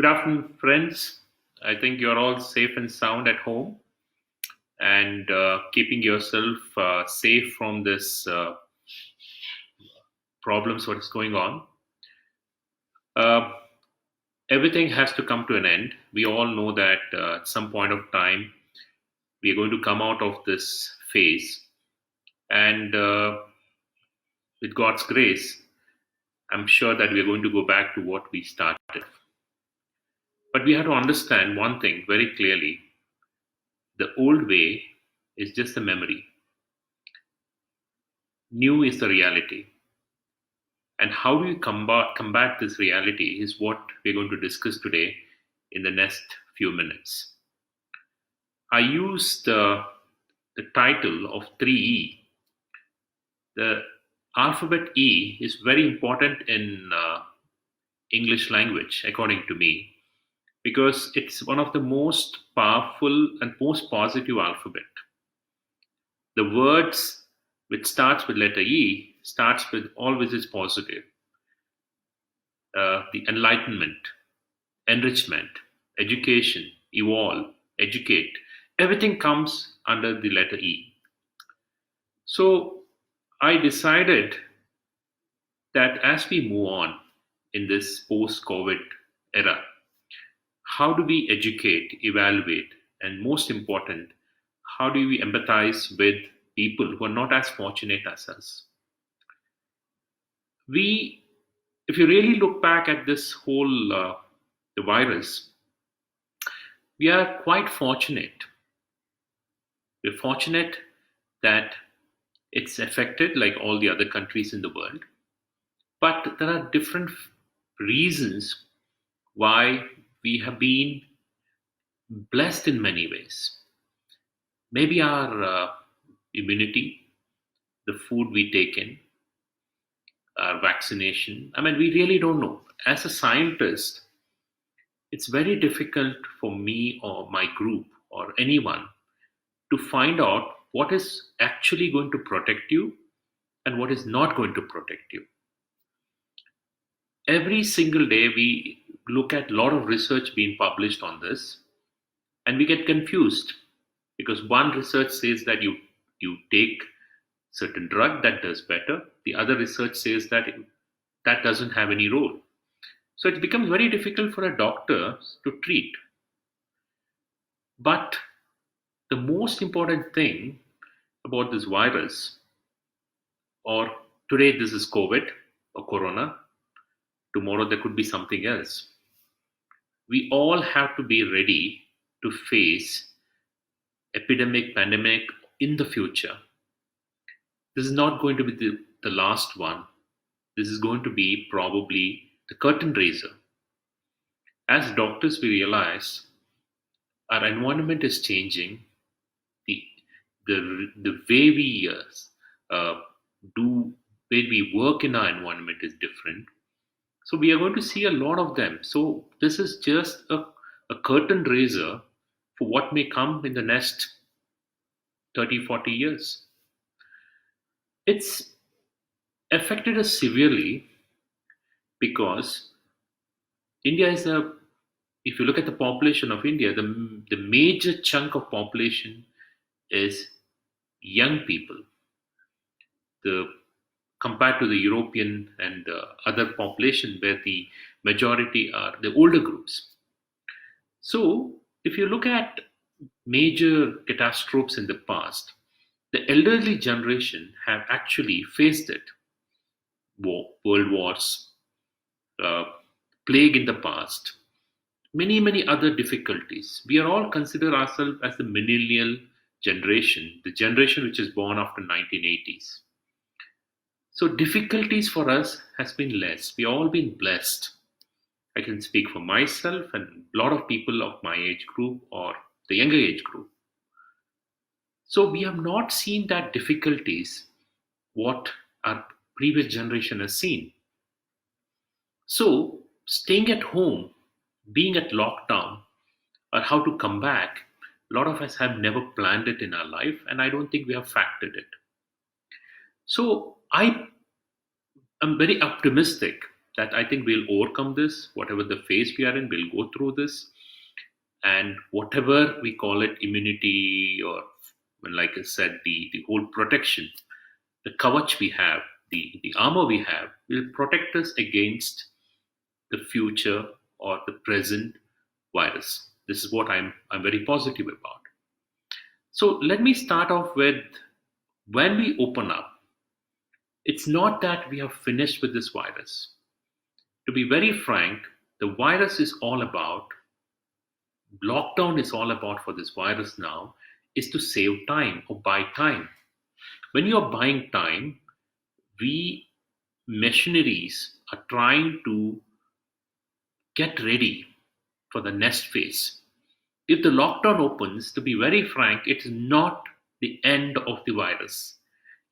afternoon, friends. I think you're all safe and sound at home and keeping yourself safe from this problems what is going on. Uh, Everything has to come to an end. We all know that at some point of time we are going to come out of this phase, and with God's grace, I'm sure that we are going to go back to what we started. But we have to understand one thing very clearly: the old way is just a memory. New is the reality. And how do you combat this reality is what we're going to discuss today in the next few minutes. I used the title of 3E. The alphabet E is very important in English language, according to me, because it's one of the most powerful and most positive alphabet. The words which starts with letter E starts with always is positive. The enlightenment, enrichment, education, evolve, educate, everything comes under the letter E. So I decided that as we move on in this post-COVID era, how do we educate, evaluate, and most important, how do we empathize with people who are not as fortunate as us? If you really look back at this whole the virus, we are quite fortunate. We're fortunate that it's affected like all the other countries in the world, but there are different reasons why we have been blessed in many ways. Maybe our immunity, the food we take in, our vaccination. I mean, we really don't know. As a scientist, it's very difficult for me or my group or anyone to find out what is actually going to protect you and what is not going to protect you. Every single day, we look at a lot of research being published on this, and we get confused because one research says that you take certain drug that does better. The other research says that that doesn't have any role. So it becomes very difficult for a doctor to treat. But the most important thing about this virus, or today this is COVID or Corona, tomorrow there could be something else. We all have to be ready to face epidemic, pandemic in the future. This is not going to be the last one. This is going to be probably the curtain raiser. As doctors, we realize our environment is changing. The way we way we work in our environment is different. So we are going to see a lot of them. So this is just a curtain raiser for what may come in the next 30, 40 years. It's affected us severely because India is if you look at the population of India, the major chunk of population is young people. Compared to the European and other population where the majority are the older groups. So if you look at major catastrophes in the past, the elderly generation have actually faced it. World wars, plague in the past, many other difficulties. We are all consider ourselves as the millennial generation, the generation which is born after 1980s. So difficulties for us has been less. We all been blessed. I can speak for myself and a lot of people of my age group or the younger age group. So we have not seen that difficulties what our previous generation has seen. So staying at home, being at lockdown, or how to come back, a lot of us have never planned it in our life, and I don't think we have factored it. So I am very optimistic that I think we'll overcome this. Whatever the phase we are in, we'll go through this. And whatever we call it, immunity, or like I said, the whole protection, the kavach we have, the armor we have, will protect us against the future or the present virus. This is what I'm very positive about. So let me start off with, when we open up, it's not that we have finished with this virus. To be very frank, the virus is all about, lockdown is all about for this virus now, is to save time or buy time. When you're buying time, we machineries are trying to get ready for the next phase. If the lockdown opens, to be very frank, it's not the end of the virus.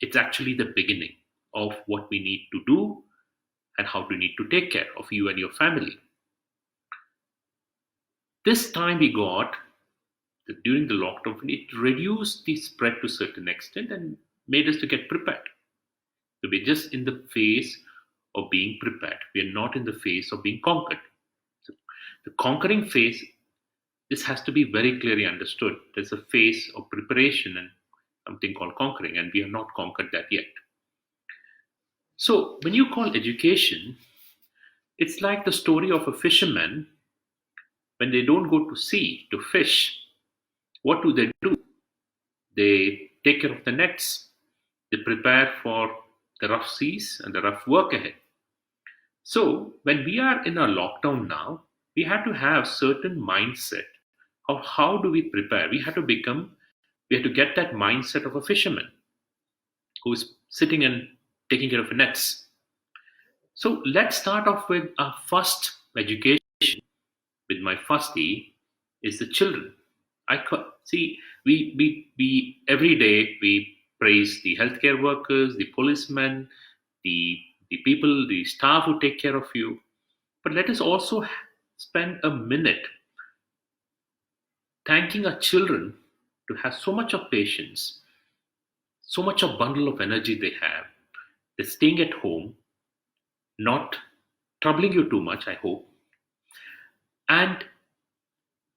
It's actually the beginning of what we need to do and how we need to take care of you and your family. This time we got, during the lockdown, it reduced the spread to a certain extent and made us to get prepared. So we're just in the phase of being prepared. We are not in the phase of being conquered. So the conquering phase, this has to be very clearly understood. There's a phase of preparation and something called conquering, and we have not conquered that yet. So when you call education, it's like the story of a fisherman. When they don't go to sea to fish, what do? They take care of the nets. They prepare for the rough seas and the rough work ahead. So when we are in a lockdown now, we have to have certain mindset of how do we prepare. We have to get that mindset of a fisherman who is sitting and taking care of the nets. So let's start off with our first education. With my first E is the children. See, we every day we praise the healthcare workers, the policemen, the people, the staff who take care of you. But let us also spend a minute thanking our children to have so much of patience, so much of bundle of energy they have. They're staying at home, not troubling you too much, I hope. And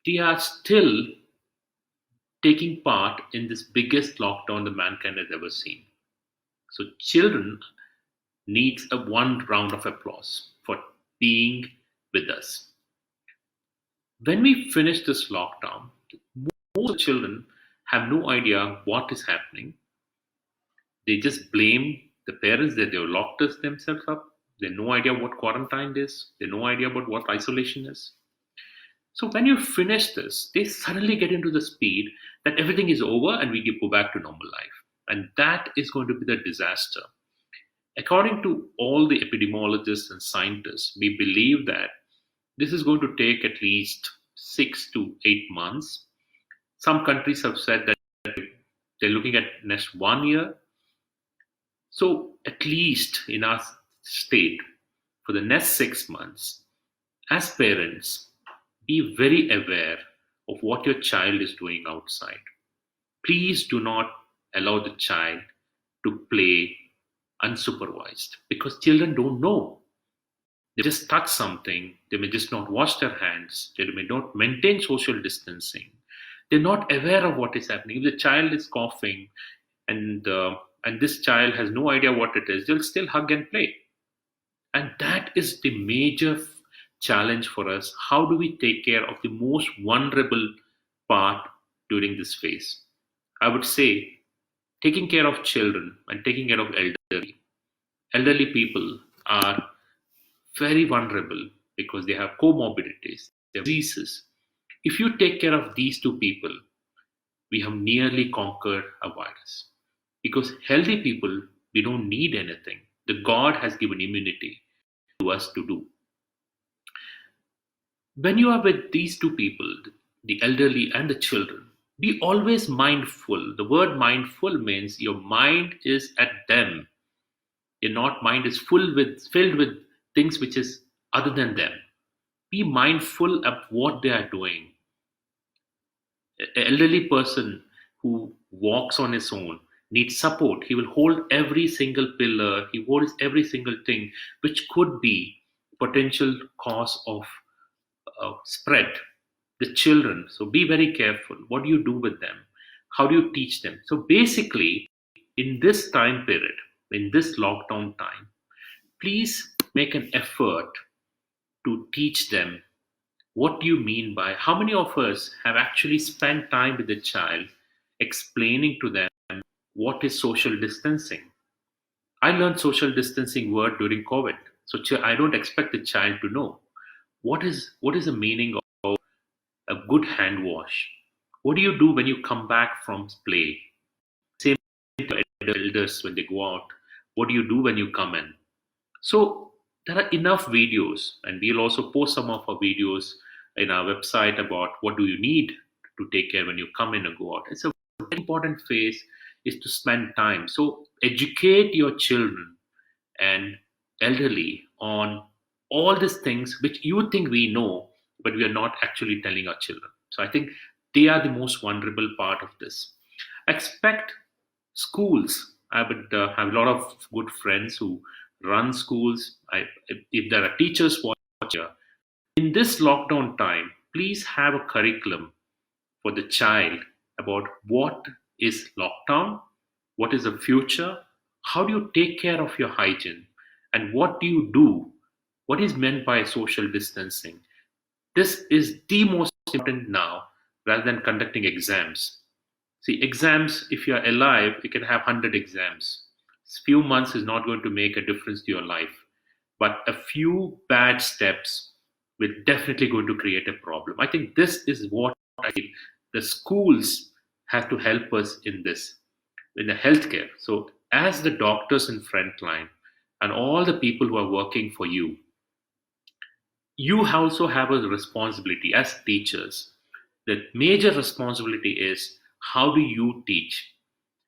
they are still taking part in this biggest lockdown the mankind has ever seen. So children needs a one round of applause for being with us. When we finish this lockdown, most children have no idea what is happening. They just blame the parents that they've locked us themselves up. They have no idea what quarantine is. They have no idea about what isolation is. So when you finish this, they suddenly get into the speed that everything is over and we go back to normal life. And that is going to be the disaster. According to all the epidemiologists and scientists, we believe that this is going to take at least 6 to 8 months. Some countries have said that they're looking at next 1 year. So at least in our state, for the next 6 months, as parents, be very aware of what your child is doing outside. Please do not allow the child to play unsupervised, because children don't know. They just touch something, they may just not wash their hands, they may not maintain social distancing. They're not aware of what is happening. If the child is coughing and this child has no idea what it is, they'll still hug and play. And that is the major challenge for us. How do we take care of the most vulnerable part during this phase? I would say taking care of children and taking care of elderly people are very vulnerable because they have comorbidities, they have diseases. If you take care of these two people, we have nearly conquered a virus. Because healthy people, we don't need anything. The God has given immunity to us to do. When you are with these two people, the elderly and the children, be always mindful. The word mindful means your mind is at them. Your not mind is filled with things which is other than them. Be mindful of what they are doing. An elderly person who walks on his own needs support. He will hold every single pillar. He holds every single thing which could be potential cause of spread. The children, so be very careful. What do you do with them? How do you teach them? So basically, in this time period, in this lockdown time, please make an effort to teach them what do you mean by, how many of us have actually spent time with the child explaining to them what is social distancing. I learned social distancing word during COVID, so I don't expect the child to know what is the meaning of a good hand wash. What do you do when you come back from play? Same to elders when they go out. What do you do when you come in? So there are enough videos, and we'll also post some of our videos in our website about what do you need to take care when you come in and go out. It's a very important phase is to spend time. So educate your children and elderly on all these things which you think we know, but we are not actually telling our children. So I think they are the most vulnerable part of this. Expect schools. I would have a lot of good friends who run schools. If there are teachers watching, in this lockdown time, please have a curriculum for the child about what is lockdown, what is the future, how do you take care of your hygiene, and what do you do, what is meant by social distancing. This is the most important now rather than conducting exams. See, exams, if you're alive, you can have 100 exams. Few months is not going to make a difference to your life, but a few bad steps will definitely going to create a problem. I think this is what I feel the schools have to help us in this, in the healthcare. So as the doctors in front line and all the people who are working for you, you also have a responsibility as teachers. The major responsibility is how do you teach?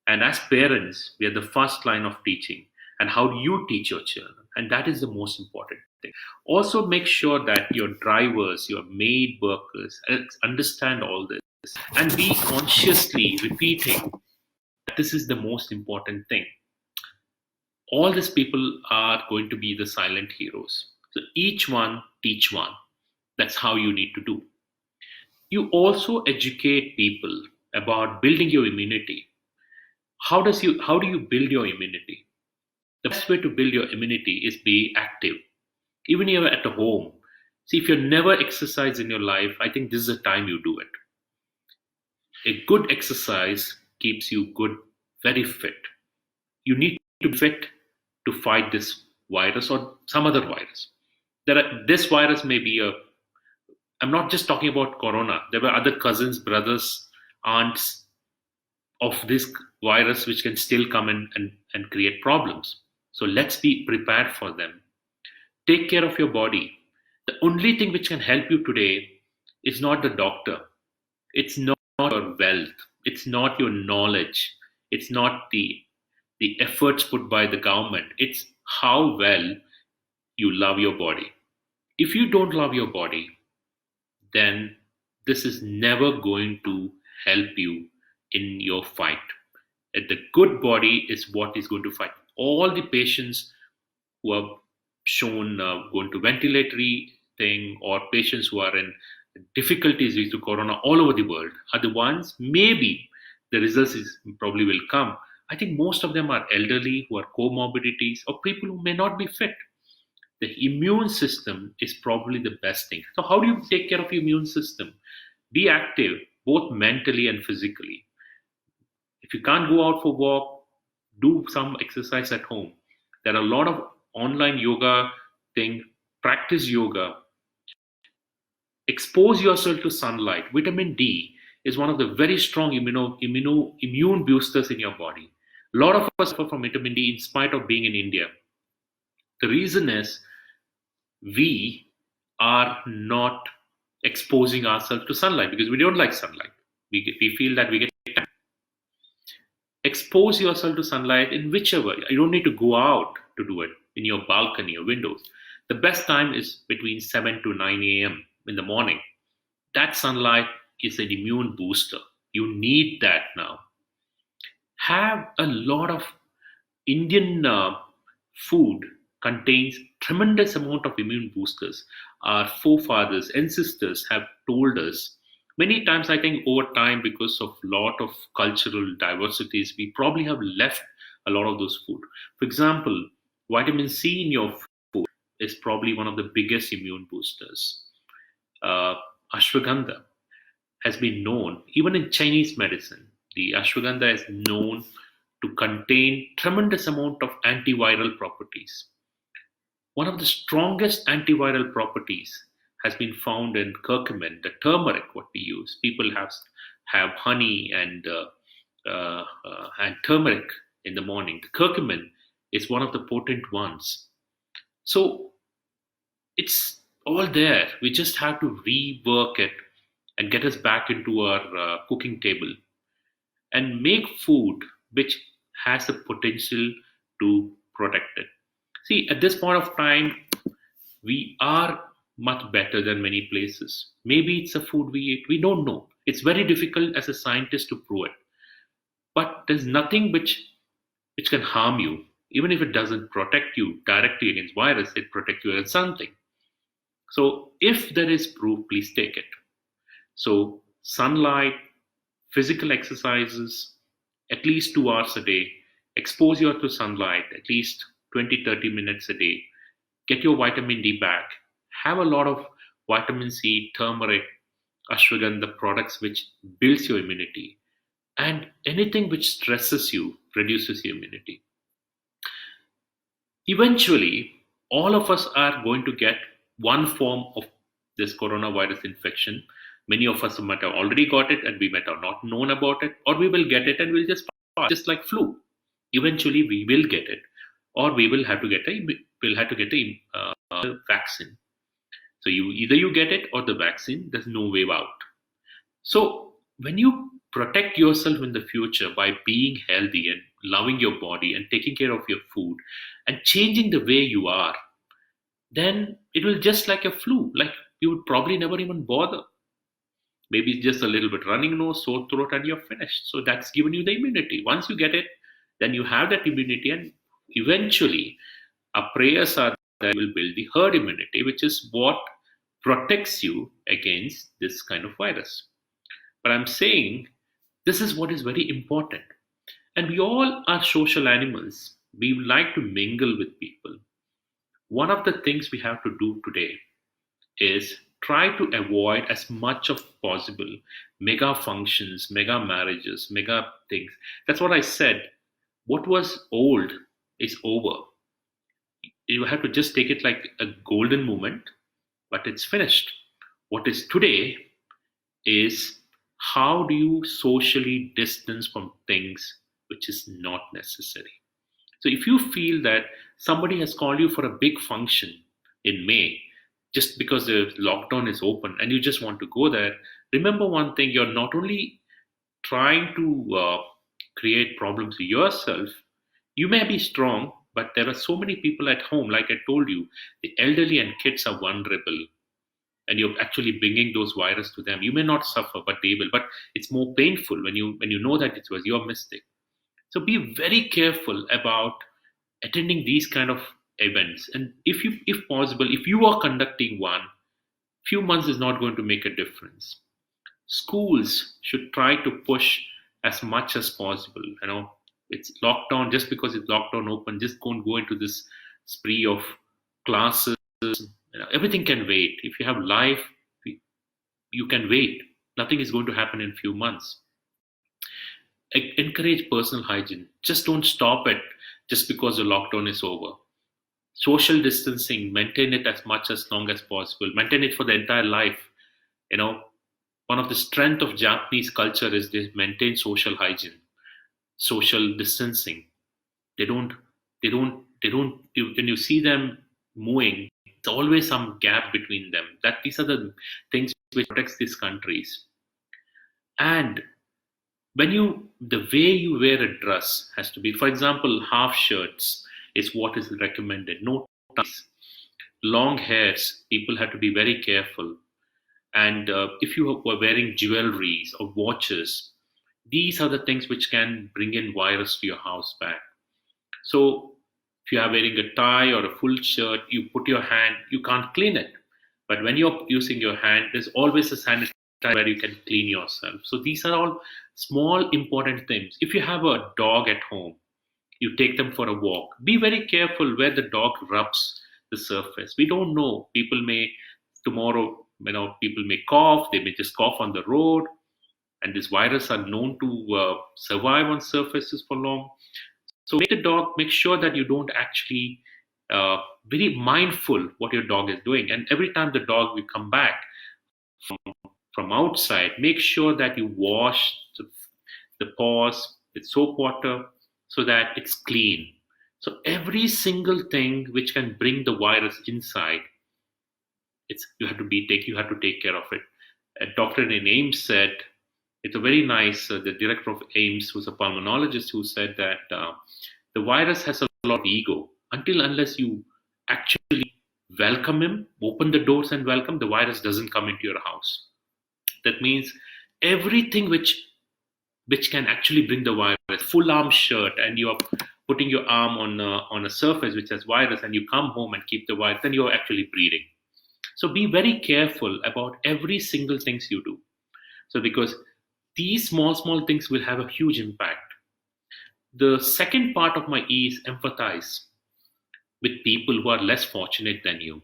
And as parents, we are the first line of teaching. And how do you teach your children? And that is the most important thing. Also, make sure that your drivers, your maid workers understand all this and be consciously repeating that this is the most important thing. All these people are going to be the silent heroes. So each one teach one. That's how you need to do. You also educate people about building your immunity. How do you build your immunity? The best way to build your immunity is be active. Even if you're at home. See, if you've never exercised in your life, I think this is the time you do it. A good exercise keeps you good, very fit. You need to be fit to fight this virus or some other virus. This virus may be a, I'm not just talking about corona. There were other cousins, brothers, aunts of this virus which can still come in and create problems. So let's be prepared for them. Take care of your body. The only thing which can help you today is not the doctor. It's not your wealth. It's not your knowledge. It's not the efforts put by the government. It's how well you love your body. If you don't love your body, then this is never going to help you in your fight. And the good body is what is going to fight. All the patients who are shown going to ventilatory thing or patients who are in difficulties due to corona all over the world are the ones maybe the results is probably will come. I think most of them are elderly who are comorbidities or people who may not be fit. The immune system is probably the best thing. So how do you take care of your immune system? Be active both mentally and physically. If you can't go out for walk, do some exercise at home. There are a lot of online yoga thing. Practice yoga. Expose yourself to sunlight. Vitamin D is one of the very strong immune boosters in your body. A lot of us suffer from vitamin D in spite of being in India. The reason is we are not exposing ourselves to sunlight because we don't like sunlight. We feel that we get tan. Expose yourself to sunlight in whichever. You don't need to go out to do it in your balcony or windows. The best time is between 7 to 9 a.m. in the morning. That sunlight is an immune booster. You need that now. Have a lot of Indian food contains tremendous amount of immune boosters. Our forefathers, ancestors have told us many times. I think over time, because of lot of cultural diversities, we probably have left a lot of those food. For example, vitamin C in your food is probably one of the biggest immune boosters. Uh, Ashwagandha has been known, even in Chinese medicine, the ashwagandha is known to contain tremendous amount of antiviral properties. One of the strongest antiviral properties has been found in curcumin, the turmeric what we use. People have honey and turmeric in the morning. The curcumin is one of the potent ones. So it's all there. We just have to rework it and get us back into our cooking table and make food which has the potential to protect it. See, at this point of time, we are much better than many places. Maybe it's a food we eat. We don't know. It's very difficult as a scientist to prove it. But there's nothing which can harm you. Even if it doesn't protect you directly against virus, it protects you against something. So if there is proof, please take it. So sunlight, physical exercises, at least 2 hours a day, expose you to sunlight at least 20-30 minutes a day, get your vitamin D back, have a lot of vitamin C, turmeric, ashwagandha products which builds your immunity, and anything which stresses you reduces your immunity. Eventually, all of us are going to get one form of this coronavirus infection. Many of us might have already got it and we might have not known about it, or we will get it and we'll just pass, just like flu. Eventually, we will get it, or we will have to get a vaccine. So you get it or the vaccine. There's no way out. So when you protect yourself in the future by being healthy and loving your body and taking care of your food and changing the way you are, then it will just like a flu. Like you would probably never even bother. Maybe it's just a little bit running nose, sore throat, and you're finished. So that's given you the immunity. Once you get it, then you have that immunity, and eventually, our prayers are that will build the herd immunity, which is what protects you against this kind of virus. But I'm saying this is what is very important. And we all are social animals. We like to mingle with people. One of the things we have to do today is try to avoid as much of possible mega functions, mega marriages, mega things. That's what I said. What was old is over. You have to just take it like a golden moment, but it's finished. What is today is how do you socially distance from things which is not necessary. So if you feel that somebody has called you for a big function in May, just because the lockdown is open and you just want to go there, remember one thing: you're not only trying to create problems to yourself. You may be strong, but there are so many people at home. Like I told you, the elderly and kids are vulnerable, and you're actually bringing those virus to them. You may not suffer, but they will. But it's more painful when you know that it was your mistake. So be very careful about attending these kind of events. And if possible, if you are conducting one, few months is not going to make a difference. Schools should try to push as much as possible. It's lockdown. Just because it's lockdown open, just don't go into this spree of classes. Everything can wait. If you have life, you can wait. Nothing is going to happen in few months. Encourage personal hygiene. Just don't stop it just because the lockdown is over. Social distancing, maintain it as much as long as possible. Maintain it for the entire life. you know One of the strength of Japanese culture is they maintain social hygiene, social distancing. They don't they don't they don't when you see them moving, it's always some gap between them. That these are the things which protects these countries. And when you the way you wear a dress has to be, for example, half shirts is what is recommended. No ties. Long hairs, people have to be very careful. And if you were wearing jewelries or watches, these are the things which can bring in virus to your house back. So If you are wearing a tie or a full shirt, you put your hand, you can't clean it. But when you're using your hand, there's always a sanitizer where you can clean yourself. So these are all small important things. If you have a dog at home, you take them for a walk. Be very careful where the dog rubs the surface. We don't know. People may tomorrow, people may cough. They may just cough on the road, and this virus are known to survive on surfaces for long. So make sure that you don't actually very mindful what your dog is doing. And every time the dog will come back from outside, make sure that you wash the paws with soap water so that it's clean. So every single thing which can bring the virus inside, you have to take care of it. A doctor in AIMS said, it's a very nice, the director of AIMS was a pulmonologist who said that the virus has a lot of ego. Unless you actually welcome him, open the doors and welcome, the virus doesn't come into your house. That means everything which can actually bring the virus, full arm shirt, and you are putting your arm on a surface which has virus, and you come home and keep the virus, then you're actually breathing. So be very careful about every single things you do. So because these small things will have a huge impact. The second part of my E is empathize with people who are less fortunate than you.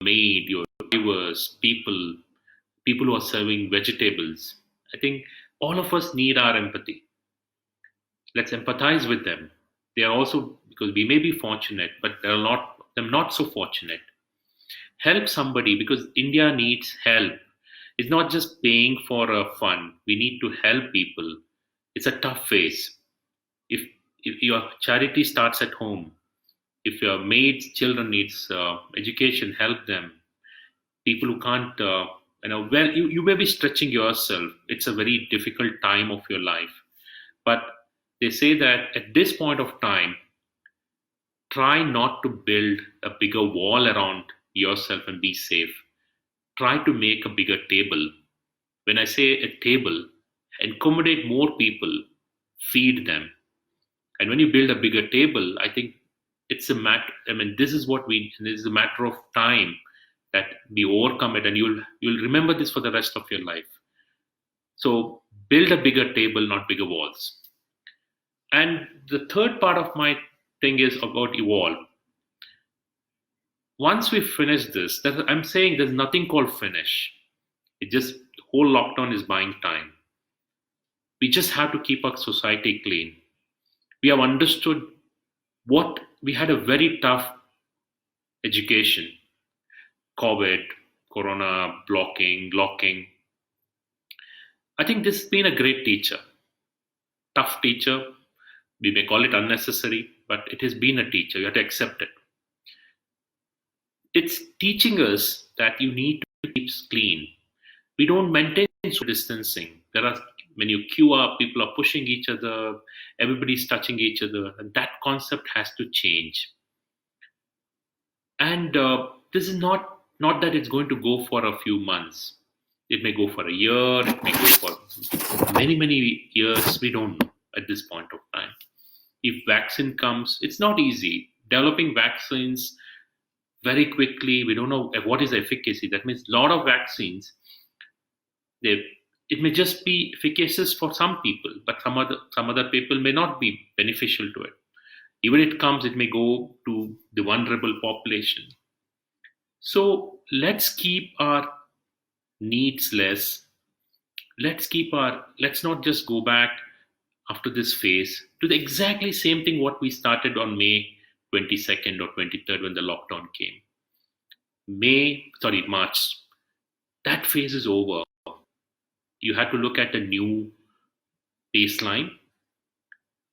Maid, your drivers, people who are serving vegetables. I think all of us need our empathy. Let's empathize with them. They are also, because we may be fortunate, but there are a lot of them not so fortunate. Help somebody, because India needs help. It's not just paying for a fund. We need to help people. It's a tough phase. If your charity starts at home, if your maid's children needs education, help them. People who can't, well, you may be stretching yourself. It's a very difficult time of your life. But they say that at this point of time, try not to build a bigger wall around yourself and be safe. Try to make a bigger table. When I say a table, accommodate more people, feed them. And when you build a bigger table, I think it's a matter, this is a matter of time that we overcome it, and you'll remember this for the rest of your life. So build a bigger table, not bigger walls. And the third part of my thing is about evolve. Once we finish this, I'm saying there's nothing called finish. It just, the whole lockdown is buying time. We just have to keep our society clean. We have understood we had a very tough education. COVID, Corona, locking. I think this has been a great teacher. Tough teacher. We may call it unnecessary, but it has been a teacher. You have to accept it. It's teaching us that you need to keep clean. We don't maintain social distancing. When you queue up, people are pushing each other, everybody's touching each other, and that concept has to change. And this is not that it's going to go for a few months. It may go for a year, it may go for many years. We don't know at this point of time. If vaccine comes, it's not easy. Developing vaccines very quickly, we don't know what is the efficacy. That means a lot of vaccines, it may just be efficacious for some people, but some other people may not be beneficial to it. Even it comes, it may go to the vulnerable population. So let's keep our needs less. Let's not just go back after this phase to the exactly same thing what we started on May 22nd or 23rd when the lockdown came. March. That phase is over. You had to look at a new baseline,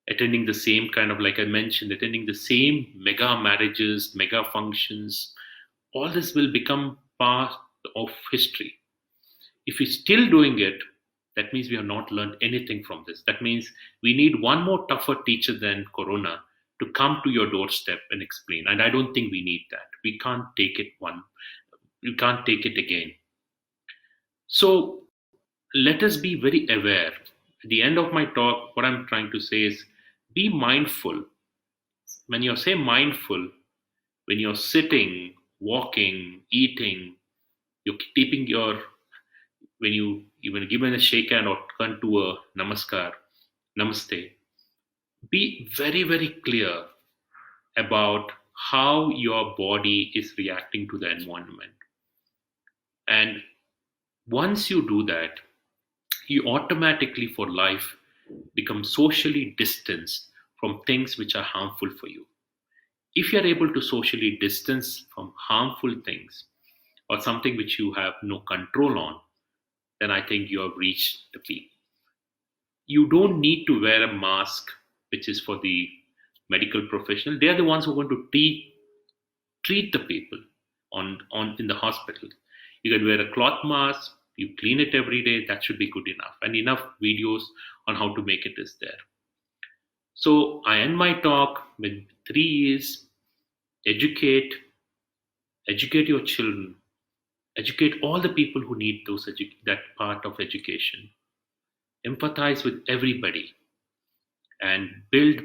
attending the same kind of, like I mentioned, attending the same mega marriages, mega functions. All this will become part of history. If we're still doing it, that means we have not learned anything from this. That means we need one more tougher teacher than Corona to come to your doorstep and explain. And I don't think we need that. We can't take it again. So let us be very aware. At the end of my talk, what I'm trying to say is be mindful. when you're say mindful, when you're sitting, walking, eating, you're keeping your when you even given a shake hand or turn to a namaskar, namaste, be very, very clear about how your body is reacting to the environment. And once you do that, you automatically for life become socially distanced from things which are harmful for you. If you're able to socially distance from harmful things or something which you have no control on, then I think you have reached the peak. You don't need to wear a mask, which is for the medical professional. They are the ones who are going to treat the people on in the hospital. You can wear a cloth mask, you clean it every day, that should be good enough. And enough videos on how to make it is there. So I end my talk with three is educate, educate your children, educate all the people who need that part of education. Empathize with everybody and build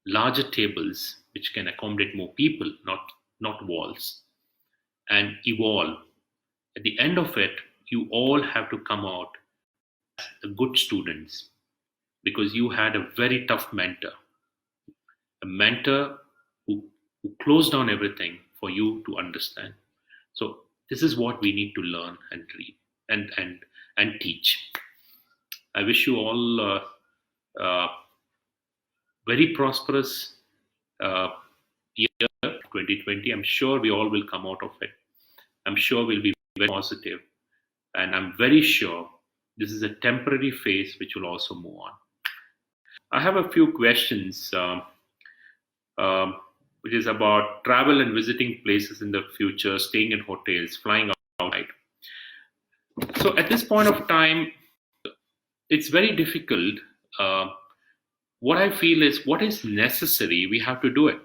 larger tables which can accommodate more people, not walls, and evolve. At the end of it, you all have to come out as the good students because you had a very tough mentor, a mentor who closed down everything for you to understand. So this is what we need to learn and read and teach. I wish you all very prosperous year 2020. I'm sure we all will come out of it. I'm sure we'll be very positive, and I'm very sure this is a temporary phase which will also move on. I have a few questions, which is about travel and visiting places in the future, staying in hotels, flying outside. So at this point of time, it's very difficult. What I feel is what is necessary, we have to do it.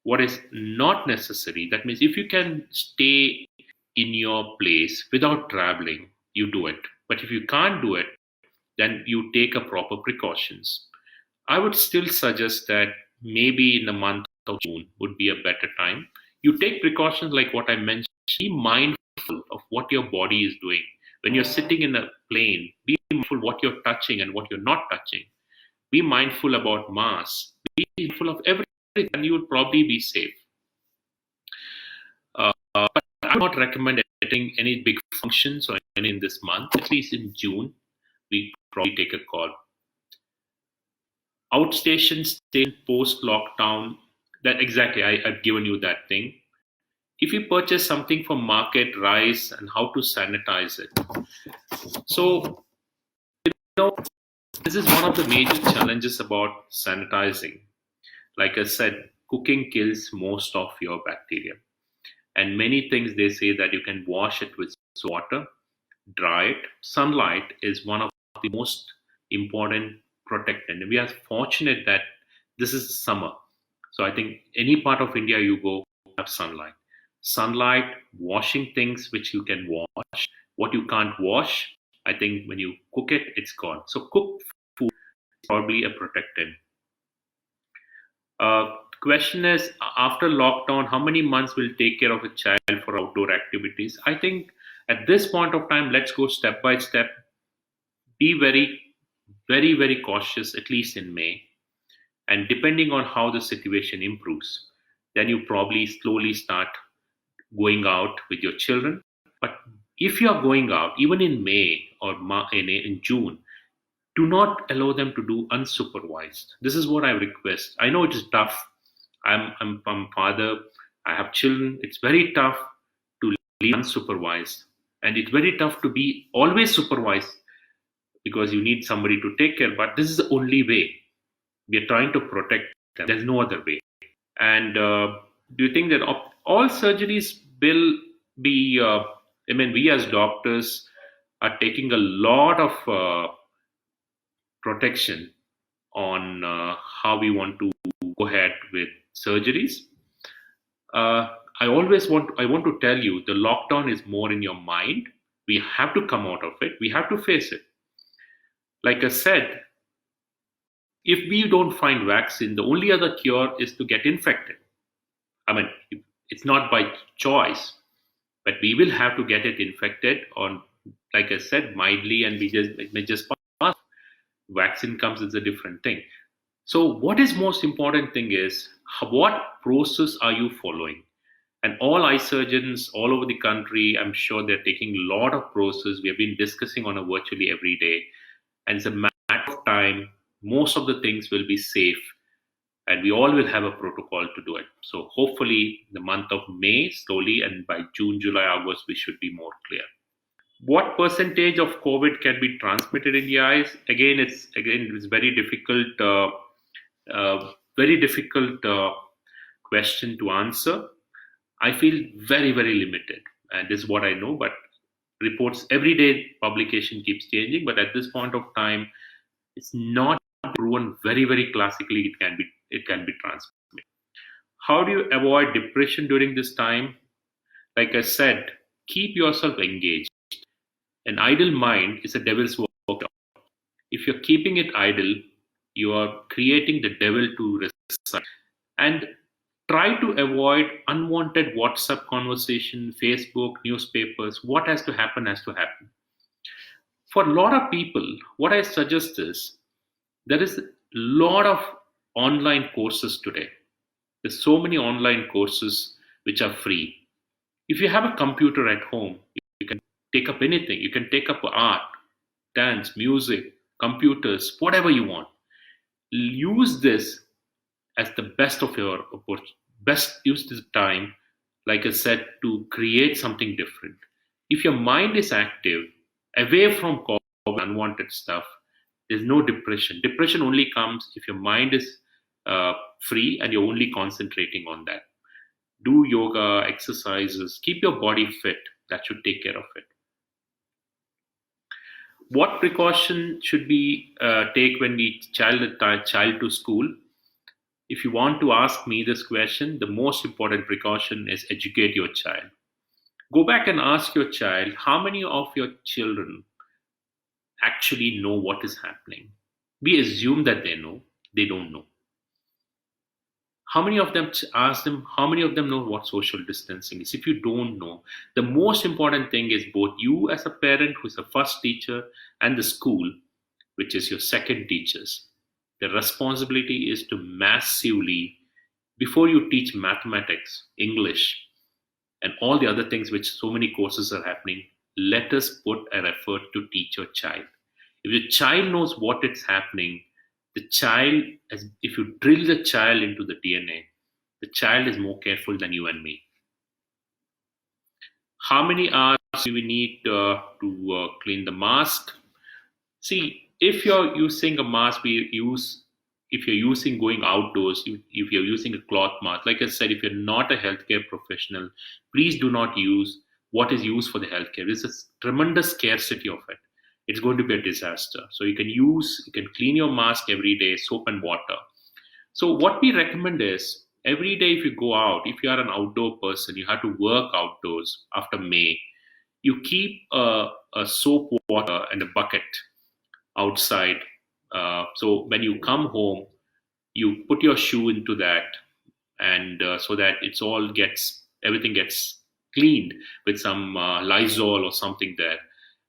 What is not necessary, that means if you can stay in your place without traveling, you do it. But if you can't do it, then you take a proper precautions. I would still suggest that maybe in the month of June would be a better time. You take precautions like what I mentioned. Be mindful of what your body is doing. When you're sitting in a plane, be mindful what you're touching and what you're not touching. Be mindful about mass. Be mindful of everything, and you will probably be safe. But I would not recommend attending any big functions or any in this month. At least in June, we probably take a call. Outstation, stay post lockdown. That exactly, I've given you that thing. If you purchase something from market, rice, and how to sanitize it. So, this is one of the major challenges about sanitizing. Like I said, cooking kills most of your bacteria. And many things they say that you can wash it with water, dry it. Sunlight is one of the most important protectant. And we are fortunate that this is summer. So I think any part of India you go, have sunlight. Sunlight, washing things which you can wash. What you can't wash, I think when you cook it, it's gone. So cooked food is probably a protectant. Question is, after lockdown, how many months will take care of a child for outdoor activities? I think at this point of time, let's go step by step. Be very, very, very cautious, at least in May. And depending on how the situation improves, then you probably slowly start going out with your children. But if you are going out, even in May or in June, do not allow them to do unsupervised. This is what I request. I know it is tough. I'm father. I have children. It's very tough to leave unsupervised, and it's very tough to be always supervised because you need somebody to take care. But this is the only way. We are trying to protect them. There's no other way. And do you think that all surgeries will be? We as doctors are taking a lot of protection on how we want to go ahead with surgeries. I want to tell you the lockdown is more in your mind. We have to come out of it. We have to face it. Like I said, If we don't find vaccine, the only other cure is to get infected. I mean, it's not by choice, but we will have to get it infected on, like I said, mildly, and we just it may just pass. Vaccine comes is a different thing. So, what is most important thing is what process are you following? And all eye surgeons all over the country, I'm sure they're taking a lot of process. We have been discussing on a virtually every day, and it's a matter of time. Most of the things will be safe, and we all will have a protocol to do it. So hopefully, the month of May, slowly, and by June, July, August, we should be more clear. What percentage of COVID can be transmitted in the eyes? It's very difficult question to answer. I feel very limited, and this is what I know. But reports every day, publication keeps changing. But at this point of time, it's not proven very classically. It can be transmitted. How do you avoid depression during this time? Like I said, keep yourself engaged. An idle mind is a devil's workshop. If you're keeping it idle, you are creating the devil to reside. And try to avoid unwanted WhatsApp conversation, Facebook, newspapers. What has to happen has to happen. For a lot of people, what I suggest is there is a lot of online courses today. There's so many online courses which are free. If you have a computer at home, you can take up anything. You can take up art, dance, music, computers, whatever you want. Use this as the best of your best. Use this time, like I said, to create something different. If your mind is active, away from unwanted stuff, there's no depression. Depression only comes if your mind is free and you're only concentrating on that. Do yoga, exercises, keep your body fit. That should take care of it. What precaution should we take when we child to school? If you want to ask me this question, the most important precaution is educate your child. Go back and ask your child how many of your children actually know what is happening. We assume that they know, they don't know. How many of them, ask them, how many of them know what social distancing is? If you don't know, the most important thing is both you as a parent, who's a first teacher, and the school, which is your second teachers. The responsibility is to massively, before you teach mathematics, English, and all the other things which so many courses are happening, let us put an effort to teach your child. If your child knows what is happening, the child, if you drill the child into the DNA, the child is more careful than you and me. How many hours do we need to clean the mask? See, if you're using a mask, if you're using going outdoors, if you're using a cloth mask, like I said, if you're not a healthcare professional, please do not use what is used for the healthcare. There's a tremendous scarcity of it. It's going to be a disaster. So you can clean your mask every day, soap and water. So what we recommend is every day if you go out, if you are an outdoor person, you have to work outdoors after May, you keep a soap water and a bucket outside. So when you come home, you put your shoe into that, and so that everything gets cleaned with some Lysol or something there.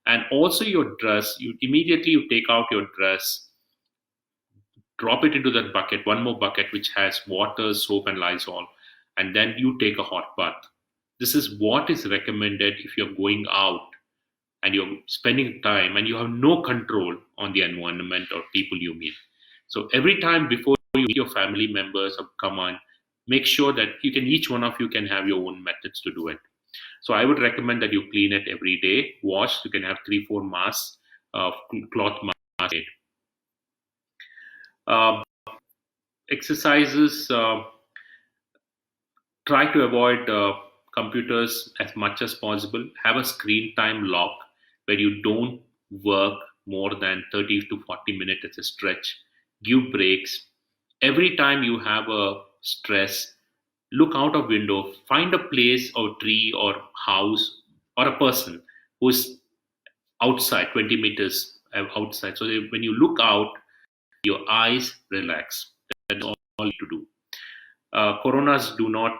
And also your dress, you take out your dress, drop it into that bucket, one more bucket which has water, soap, and Lysol, and then you take a hot bath. This is what is recommended if you're going out and you're spending time and you have no control on the environment or people you meet. So every time before you meet your family members or come on, make sure that each one of you can have your own methods to do it. So I would recommend that you clean it every day, wash. You can have 3-4 masks of cloth masks. Exercises, try to avoid computers as much as possible. Have a screen time lock where you don't work more than 30 to 40 minutes as a stretch. Give breaks. Every time you have a stress, look out of window, find a place or tree or house or a person who's outside 20 meters outside, so that when you look out, your eyes relax. That's all you need to do. Coronas do not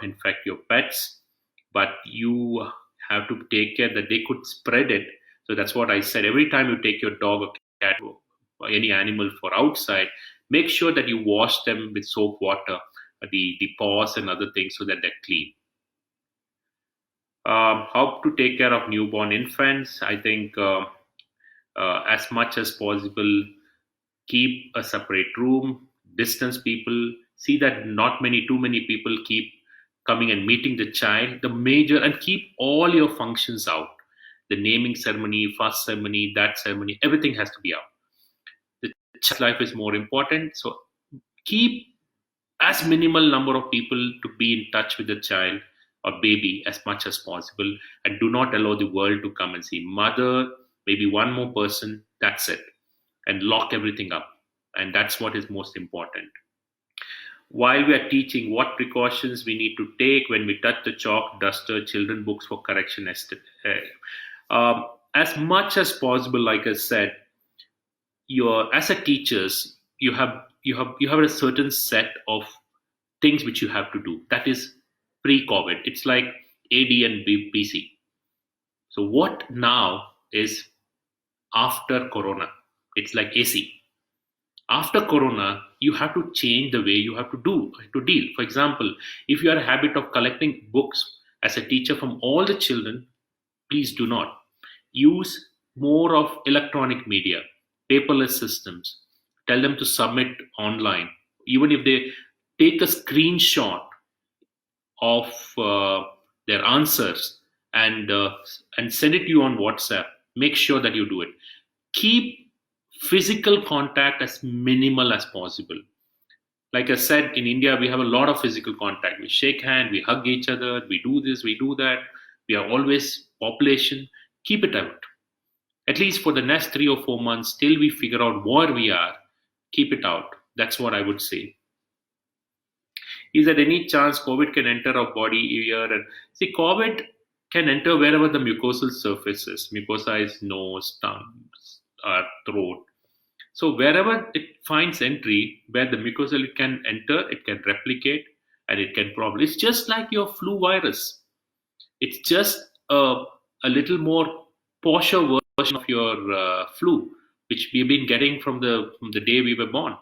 infect your pets, but you have to take care that they could spread it. So that's what I said. Every time you take your dog or cat or any animal for outside, make sure that you wash them with soap water, the paws and other things so that they're clean. How to take care of newborn infants? I think as much as possible, keep a separate room, distance people, see that not many too many people keep coming and meeting the child, the major, and keep all your functions out. The naming ceremony, first ceremony, that ceremony, everything has to be out. The child's life is more important, so keep as minimal number of people to be in touch with the child or baby as much as possible, and do not allow the world to come and see mother, maybe one more person, that's it, and lock everything up. And that's what is most important. While we are teaching what precautions we need to take when we touch the chalk, duster, children books for correction, as much as possible, like I said, your as a teachers, you have a certain set of things which you have to do. That is pre-COVID. It's like AD and BC. So what now is after Corona? It's like AC. After Corona, you have to change the way you have to deal. For example, if you are a habit of collecting books as a teacher from all the children, please do not. Use more of electronic media, paperless systems. Tell them to submit online. Even if they take a screenshot of their answers and send it to you on WhatsApp, make sure that you do it. Keep physical contact as minimal as possible. Like I said, in India, we have a lot of physical contact. We shake hands, we hug each other, we do this, we do that. We are always population. Keep it out. At least for the next 3 or 4 months, till we figure out where we are, keep it out. That's what I would say. Is there any chance COVID can enter our body here? And see, COVID can enter wherever the mucosal surface is. Mucosa is nose, tongue, throat. So wherever it finds entry, where the mucosal it can enter, it can replicate, and it can probably. It's just like your flu virus. It's just a little more posher version of your flu, which we've been getting from the day we were born.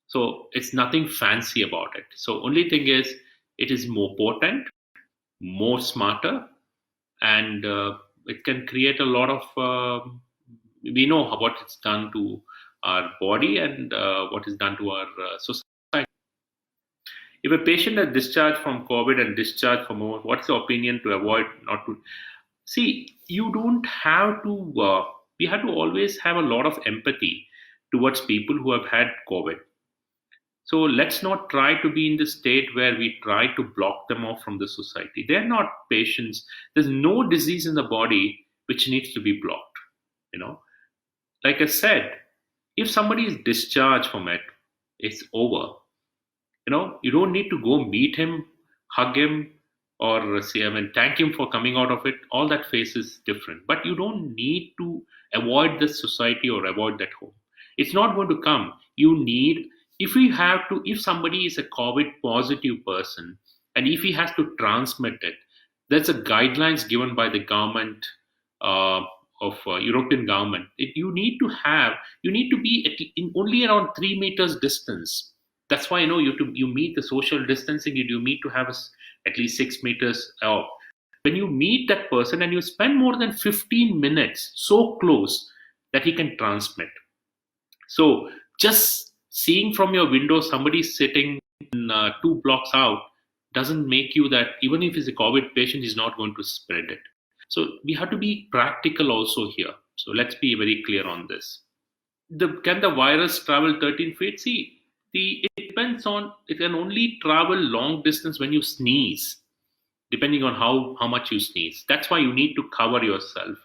So it's nothing fancy about it. So only thing is, it is more potent, more smarter, and it can create a lot of. We know what it's done to our body and what is done to our society. If a patient is discharged from COVID and discharged from over, what's the opinion to avoid not to see? You don't have to. We have to always have a lot of empathy towards people who have had COVID. So let's not try to be in the state where we try to block them off from the society. They're not patients. There's no disease in the body which needs to be blocked. You know, like I said, if somebody is discharged from it, it's over. You don't need to go meet him, hug him, or say, I mean, thank him for coming out of it. All that phase is different. But you don't need to avoid the society or avoid that home. It's not going to come. You need, if we have to, if somebody is a COVID positive person, and if he has to transmit it, there's a guidelines given by the government uh, of European government. You need to be in only around 3 meters distance. That's why you meet the social distancing. You need to have at least 6 meters. When you meet that person and you spend more than 15 minutes so close that he can transmit. So just seeing from your window somebody sitting in, 2 blocks out doesn't make you that even if he's a COVID patient, he's not going to spread it. So we have to be practical also here. So let's be very clear on this. Can the virus travel 13 feet? See, it depends on, it can only travel long distance when you sneeze, depending on how much you sneeze. That's why you need to cover yourself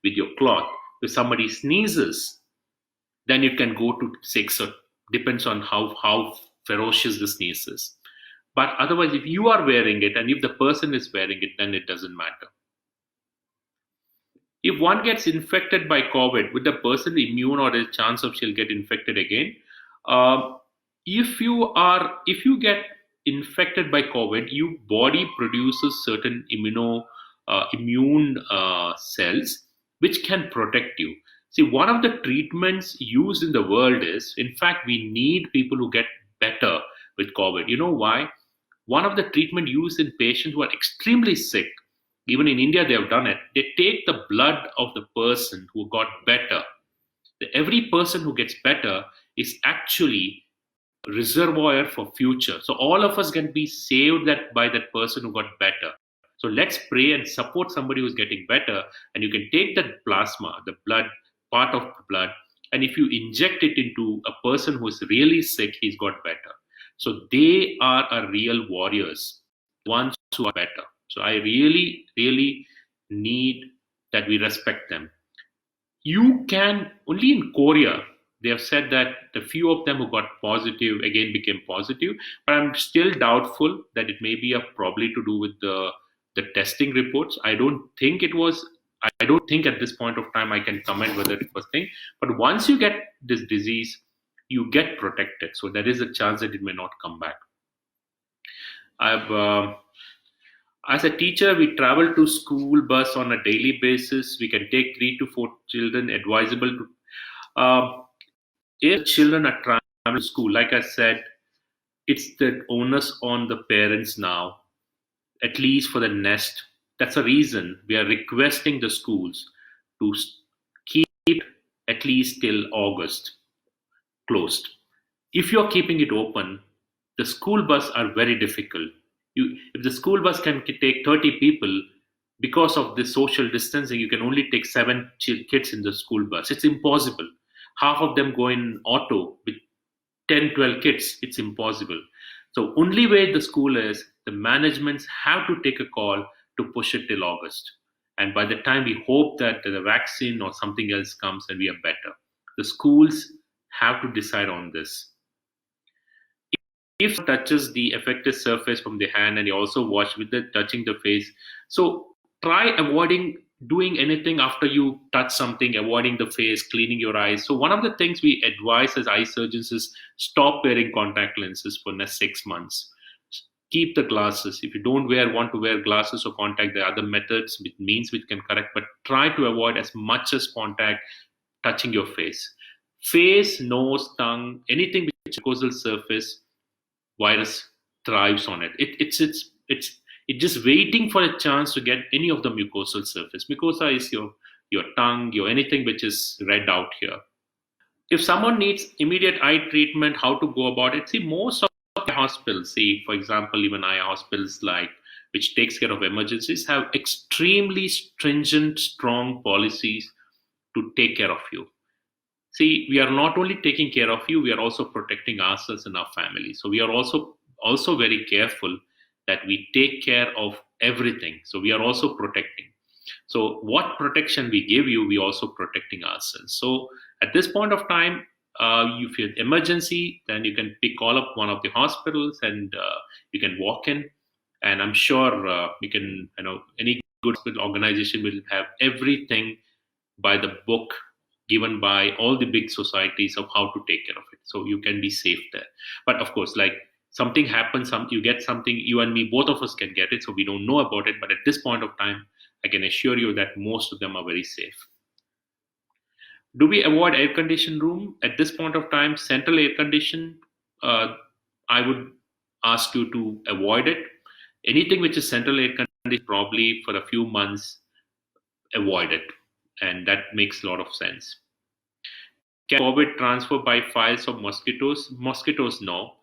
with your cloth. If somebody sneezes, then it can go to 6, or depends on how ferocious the sneeze is. But otherwise, if you are wearing it and if the person is wearing it, then it doesn't matter. If one gets infected by COVID, would the person immune or a chance of she'll get infected again? Uh, if you get infected by COVID, your body produces certain immune cells which can protect you. See, one of the treatments used in the world is, in fact, we need people who get better with COVID. You know why? One of the treatment used in patients who are extremely sick, even in India they have done it. They take the blood of the person who got better. Every person who gets better is actually reservoir for future. So all of us can be saved that by that person who got better. So let's pray and support somebody who's getting better. And you can take that plasma, the blood, part of the blood, and if you inject it into a person who's really sick, he's got better. So they are our real warriors, ones who are better. So I really, really need that we respect them. You can only in Korea, they have said that the few of them who got positive again became positive, but I'm still doubtful that it may be a probably to do with the testing reports. I don't think at this point of time I can comment whether it was thing. But once you get this disease, you get protected. So there is a chance that it may not come back. I've As a teacher, we travel to school bus on a daily basis. We can take 3 to 4 children. Advisable to if children are traveling to school, like I said, it's the onus on the parents now, at least for the nest. That's a reason we are requesting the schools to keep at least till August closed. If you're keeping it open, the school bus are very difficult. If the school bus can take 30 people, because of the social distancing, you can only take seven kids in the school bus. It's impossible. Half of them go in auto with 10, 12 kids. It's impossible. So only way the school is, the managements have to take a call to push it till August. And by the time we hope that the vaccine or something else comes and we are better, the schools have to decide on this. If touches the affected surface from the hand, and you also watch with the touching the face, so try avoiding doing anything after you touch something, avoiding the face, cleaning your eyes. So one of the things we advise as eye surgeons is stop wearing contact lenses for next 6 months. Keep the glasses. If you don't want to wear glasses or contact, there are other methods with means which can correct, but try to avoid as much as contact touching your face, nose, tongue, anything which is mucosal surface. Virus thrives on it. It's just waiting for a chance to get any of the mucosal surface. Mucosa is your tongue, your anything which is red out here. If someone needs immediate eye treatment, how to go about it? See, most of the hospitals, see, for example, even eye hospitals like which takes care of emergencies have extremely stringent, strong policies to take care of you. See, we are not only taking care of you, we are also protecting ourselves and our family. So we are also very careful that we take care of everything. So we are also protecting. So what protection we give you, we also protecting ourselves. So at this point of time, if you have emergency, then you can call up one of the hospitals and you can walk in. And I'm sure you can, any good hospital organization will have everything by the book given by all the big societies of how to take care of it. So you can be safe there. But of course, like something happens, you get something, you and me, both of us can get it. So we don't know about it. But at this point of time, I can assure you that most of them are very safe. Do we avoid air conditioned room? At this point of time, central air condition, I would ask you to avoid it. Anything which is central air conditioned, probably for a few months, avoid it. And that makes a lot of sense. Can COVID transfer by flies or mosquitoes? Mosquitoes, no.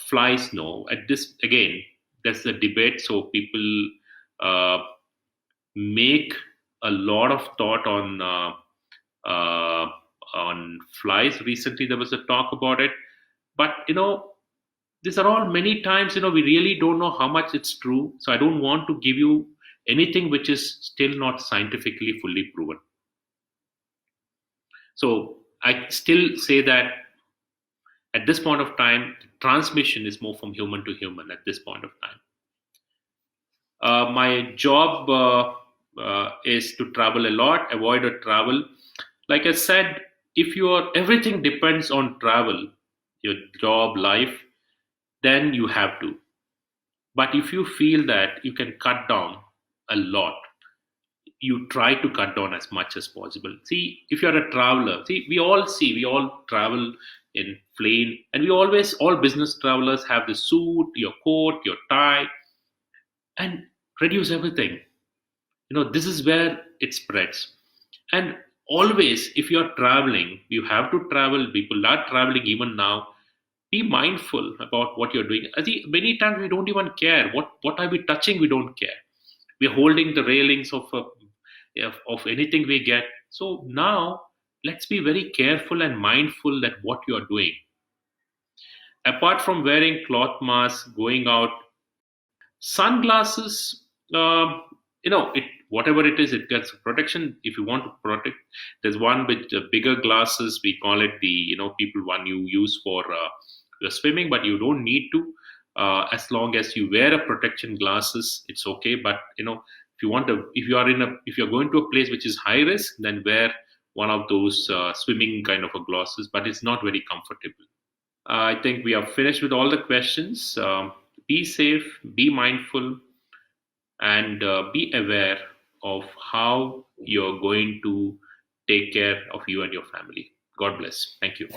Flies, no. At this, again, that's the debate. So people make a lot of thought on flies. Recently, there was a talk about it, but these are all many times. We really don't know how much it's true. So I don't want to give you anything which is still not scientifically fully proven. So I still say that at this point of time, transmission is more from human to human at this point of time. My job is to travel a lot, avoid a travel. Like I said, if everything depends on travel, your job, life, then you have to. But if you feel that you can cut down a lot, you try to cut down as much as possible. See, if you're a traveler, we all travel in plane, and all business travelers have the suit, your coat, your tie, and reduce everything. This is where it spreads. And always, if you're traveling, you have to travel. People are traveling even now. Be mindful about what you're doing. I think many times we don't even care. What are we touching? We don't care. We're holding the railings of anything we get. So now let's be very careful and mindful that what you're doing. Apart from wearing cloth masks, going out, sunglasses, it whatever it is, it gets protection. If you want to protect, there's one with bigger glasses. We call it the people one you use for your swimming, but you don't need to. As long as you wear a protection glasses, it's okay. But if you're going to a place which is high risk, then wear one of those swimming kind of a glasses. But it's not very comfortable. I think we are finished with all the questions. Be safe, be mindful, and be aware of how you're going to take care of you and your family. God bless. Thank you.